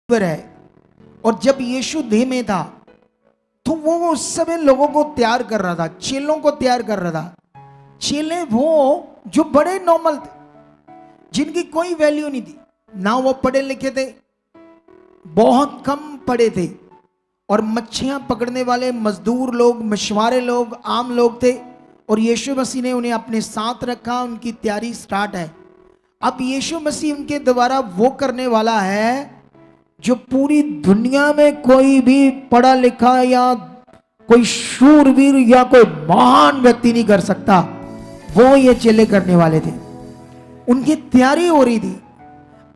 है। और जब यीशु देह में था तो वो उस समय लोगों को तैयार कर रहा था, चेलों को तैयार कर रहा था। चेले वो जो बड़े नॉर्मल थे, जिनकी कोई वैल्यू नहीं थी, ना वो पढ़े लिखे थे, बहुत कम पढ़े थे, और मच्छियां पकड़ने वाले मजदूर लोग, मछुआरे लोग, आम लोग थे। और यीशु मसीह ने उन्हें अपने साथ रखा, उनकी तैयारी स्टार्ट है। अब यीशु मसीह उनके द्वारा वो करने वाला है जो पूरी दुनिया में कोई भी पढ़ा लिखा या कोई शूरवीर या कोई महान व्यक्ति नहीं कर सकता। वो ये चेले करने वाले थे, उनकी तैयारी हो रही थी।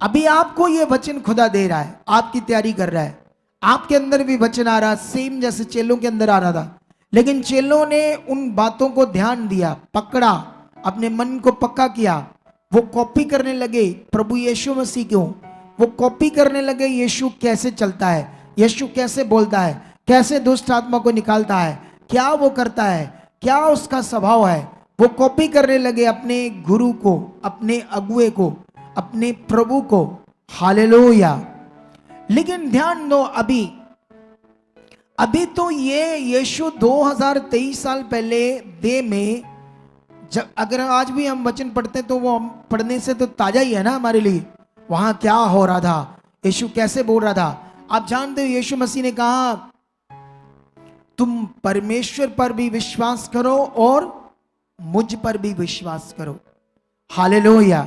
अभी आपको ये वचन खुदा दे रहा है, आपकी तैयारी कर रहा है, आपके अंदर भी वचन आ रहा, सेम जैसे चेलों के अंदर आ रहा था। लेकिन चेलों ने उन बातों को ध्यान दिया, पकड़ा, अपने मन को पक्का किया। वो कॉपी करने लगे प्रभु यीशु मसीह को, वो कॉपी करने लगे यीशु कैसे चलता है, यीशु कैसे बोलता है, कैसे दुष्ट आत्मा को निकालता है, क्या वो करता है, क्या उसका स्वभाव है। वो कॉपी करने लगे अपने गुरु को, अपने अगुए को, अपने प्रभु को। हालेलुया। लेकिन ध्यान दो, अभी तो ये यीशु 2023 साल पहले देह में, जब अगर आज भी हम वचन पढ़ते हैं तो वो हम पढ़ने से तो ताजा ही है ना हमारे लिए। वहां क्या हो रहा था, यीशु कैसे बोल रहा था। आप जानते हो यीशु मसीह ने कहा तुम परमेश्वर पर भी विश्वास करो और मुझ पर भी विश्वास करो। हालेलुया।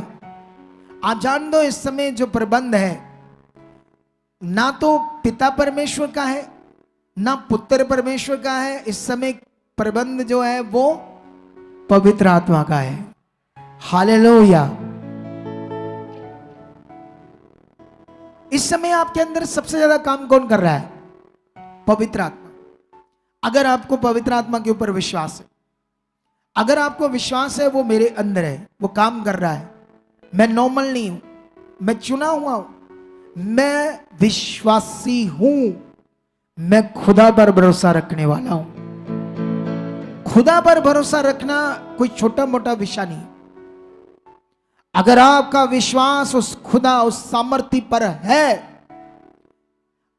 आप जानते हो इस समय जो प्रबंध है, ना तो पिता परमेश्वर का है, ना पुत्र परमेश्वर का है। इस समय प्रबंध जो है वो पवित्र आत्मा का है। हालेलुया। इस समय आपके अंदर सबसे ज्यादा काम कौन कर रहा है? पवित्र आत्मा। अगर आपको पवित्र आत्मा के ऊपर विश्वास है, अगर आपको विश्वास है वो मेरे अंदर है, वो काम कर रहा है, मैं नॉर्मल नहीं हूं, मैं चुना हुआ हूं, मैं विश्वासी हूं, मैं खुदा पर भरोसा रखने वाला हूं। खुदा पर भरोसा रखना कोई छोटा मोटा विषय नहीं। अगर आपका विश्वास उस खुदा, उस सामर्थ्य पर है,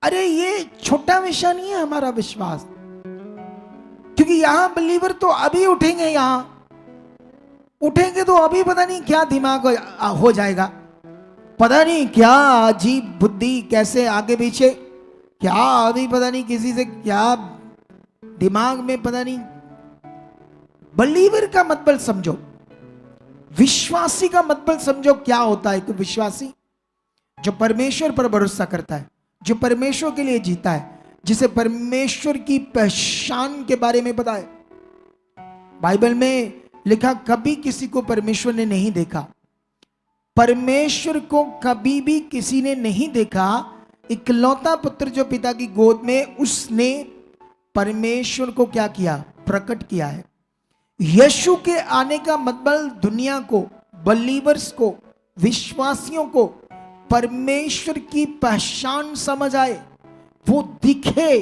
अरे ये छोटा विषय नहीं है हमारा विश्वास। क्योंकि यहां बिलीवर तो अभी उठेंगे, यहां उठेंगे तो अभी पता नहीं क्या दिमाग हो जाएगा, पता नहीं क्या अजीब बुद्धि, कैसे आगे पीछे, क्या अभी पता नहीं किसी से क्या दिमाग में, पता नहीं। बिलीवर का मतलब समझो, विश्वासी का मतलब समझो क्या होता है। कि विश्वासी जो परमेश्वर पर भरोसा करता है, जो परमेश्वर के लिए जीता है, जिसे परमेश्वर की पहचान के बारे में पता है। बाइबल में लिखा कभी किसी को परमेश्वर ने नहीं देखा, परमेश्वर को कभी भी किसी ने नहीं देखा। इकलौता पुत्र जो पिता की गोद में, उसने परमेश्वर को क्या किया? प्रकट किया है। यीशु के आने का मतलब दुनिया को, बिलीवर्स को, विश्वासियों को परमेश्वर की पहचान समझ आए, वो दिखे,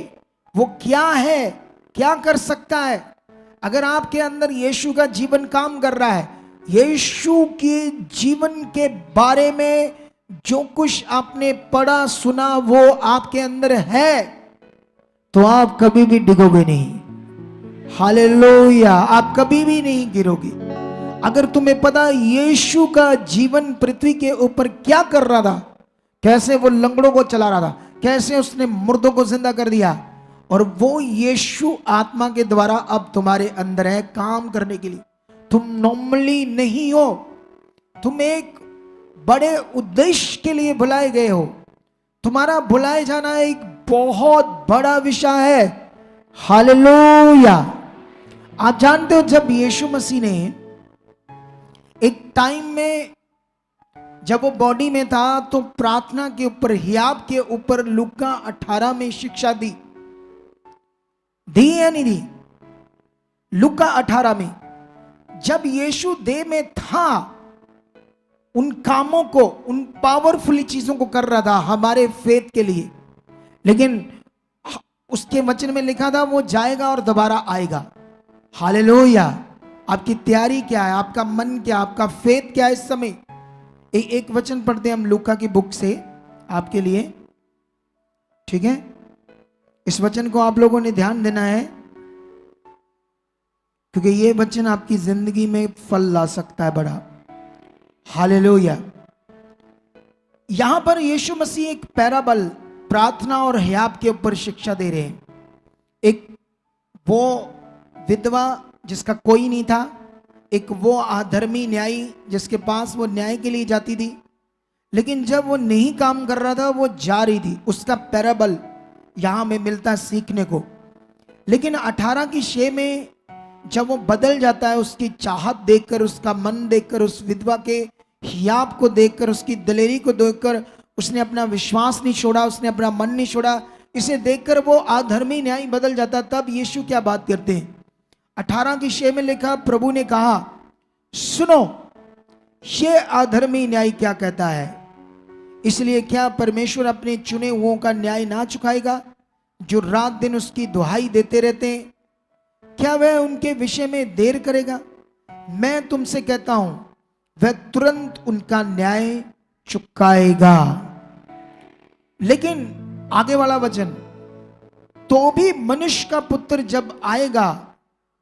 वो क्या है, क्या कर सकता है। अगर आपके अंदर यीशु का जीवन काम कर रहा है, यीशु के जीवन के बारे में जो कुछ आपने पढ़ा सुना वो आपके अंदर है, तो आप कभी भी डिगोगे नहीं। हालेलुया। आप कभी भी नहीं गिरोगे। अगर तुम्हें पता यीशु का जीवन पृथ्वी के ऊपर क्या कर रहा था, कैसे वो लंगड़ों को चला रहा था, कैसे उसने मुर्दों को जिंदा कर दिया, और वो यीशु आत्मा के द्वारा अब तुम्हारे अंदर है काम करने के लिए। तुम नॉर्मली नहीं हो, तुम एक बड़े उद्देश्य के लिए बुलाए गए हो। तुम्हारा बुलाए जाना एक बहुत बड़ा विषय है। हालेलुया। आप जानते हो जब यीशु मसीह ने एक टाइम में, जब वो बॉडी में था, तो प्रार्थना के ऊपर, हियाब के ऊपर लूका 18 में शिक्षा दी या नहीं दी? लूका 18 में जब यीशु देह में था, उन कामों को, उन पावरफुल चीजों को कर रहा था हमारे फेथ के लिए। लेकिन उसके वचन में लिखा था वो जाएगा और दोबारा आएगा। हालेलुया। आपकी तैयारी क्या है? आपका मन क्या, आपका फेथ क्या है इस समय? एक वचन पढ़ते हैं हम लूका की बुक से आपके लिए। ठीक है, इस वचन को आप लोगों ने ध्यान देना है, क्योंकि ये वचन आपकी जिंदगी में फल ला सकता है बड़ा। हालेलुया। यहां पर यीशु मसीह एक पैराबल, प्रार्थना और हयाब के ऊपर शिक्षा दे रहे हैं। एक वो विधवा जिसका कोई नहीं था, एक वो अधर्मी न्यायी जिसके पास वो न्याय के लिए जाती थी, लेकिन जब वो नहीं काम कर रहा था वो जा रही थी। उसका पैराबल यहां में मिलता है सीखने को। लेकिन 18 की 6 में जब वो बदल जाता है, उसकी चाहत देखकर, उसका मन देखकर, उस विधवा के हियाब को देखकर, उसकी दलेरी को देखकर, उसने अपना विश्वास नहीं छोड़ा, उसने अपना मन नहीं छोड़ा, इसे देखकर वो अधर्मी न्याय बदल जाता। तब यीशु क्या बात करते हैं, 18 की 6 में लिखा, प्रभु ने कहा, सुनो ये अधर्मी न्याय क्या कहता है। इसलिए क्या परमेश्वर अपने चुने हुओं का न्याय ना चुकाएगा, जो रात दिन उसकी दुहाई देते रहते हैं? क्या वह उनके विषय में देर करेगा? मैं तुमसे कहता हूं, वह तुरंत उनका न्याय चुकाएगा। लेकिन आगे वाला वचन, तो भी मनुष्य का पुत्र जब आएगा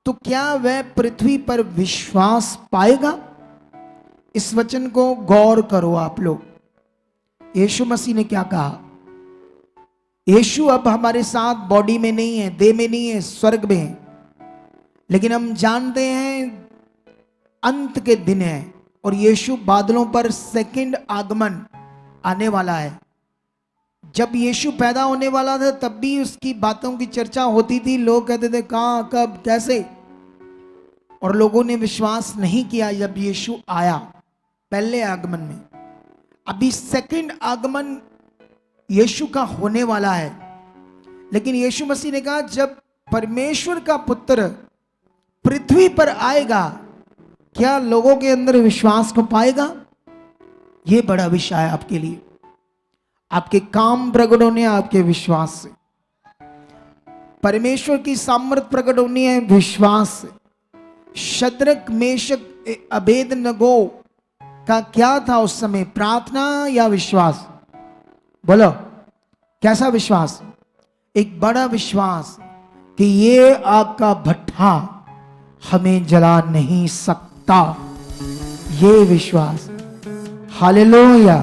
तो क्या वह पृथ्वी पर विश्वास पाएगा? इस वचन को गौर करो आप लोग। यीशु मसीह ने क्या कहा? यीशु अब हमारे साथ बॉडी में नहीं है, देह में नहीं है, स्वर्ग में है। लेकिन हम जानते हैं अंत के दिन है और यीशु बादलों पर सेकंड आगमन आने वाला है। जब यीशु पैदा होने वाला था तब भी उसकी बातों की चर्चा होती थी। लोग कहते थे कहां, कब, कैसे, और लोगों ने विश्वास नहीं किया जब यीशु आया पहले आगमन में। अभी सेकंड आगमन यीशु का होने वाला है। लेकिन यीशु मसीह ने कहा, जब परमेश्वर का पुत्र पृथ्वी पर आएगा, क्या लोगों के अंदर विश्वास को पाएगा? यह बड़ा विषय है आपके लिए। आपके काम प्रकट होने आपके विश्वास से, परमेश्वर की सामर्थ प्रकट होनी है विश्वास से। शद्रक, मेशक, अबेदनगो का क्या था उस समय, प्रार्थना या विश्वास? बोलो, कैसा विश्वास? एक बड़ा विश्वास कि ये आग का भट्ठा हमें जला नहीं सकता, ये विश्वास। हालेलुया।